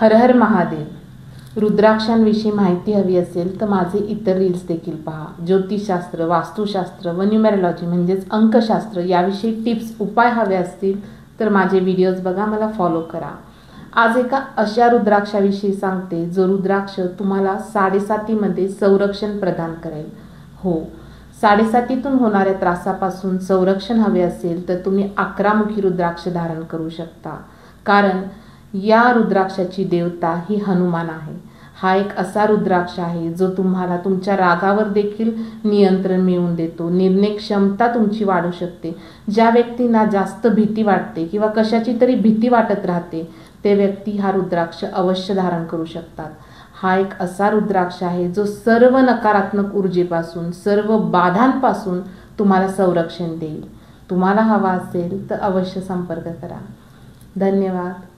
हर हर महादेव. रुद्राक्षांविषयी माहिती हवी असेल तर माझे इतर रील्स देखील पहा. ज्योतिषशास्त्र, वास्तुशास्त्र व न्यूमरोलॉजी म्हणजेच अंकशास्त्र याविषयी टिप्स उपाय हवे असतील तर माझे व्हिडिओज बघा, मला फॉलो करा. आज एका अशा रुद्राक्षाविषयी सांगते जो रुद्राक्ष तुम्हाला 7.5मध्ये संरक्षण प्रदान करेल. हो, 7.5तून होणाऱ्या त्रासापासून संरक्षण हवे असेल तर तुम्ही 11मुखी रुद्राक्ष धारण करू शकता. कारण या रुद्राक्षाची देवता ही हनुमान आहे. हा एक असा रुद्राक्ष आहे जो तुम्हाला तुमच्या रागावर देखील नियंत्रण मिळवून देतो. निर्णय क्षमता तुमची वाढू शकते. ज्या व्यक्तींना जास्त भीती वाटते किंवा कशाची तरी भीती वाटत राहते ते व्यक्ती हा रुद्राक्ष अवश्य धारण करू शकतात. हा एक असा रुद्राक्ष आहे जो सर्व नकारात्मक ऊर्जेपासून, सर्व बाधांपासून तुम्हाला संरक्षण देईल. तुम्हाला हवा असेल तर अवश्य संपर्क करा. धन्यवाद.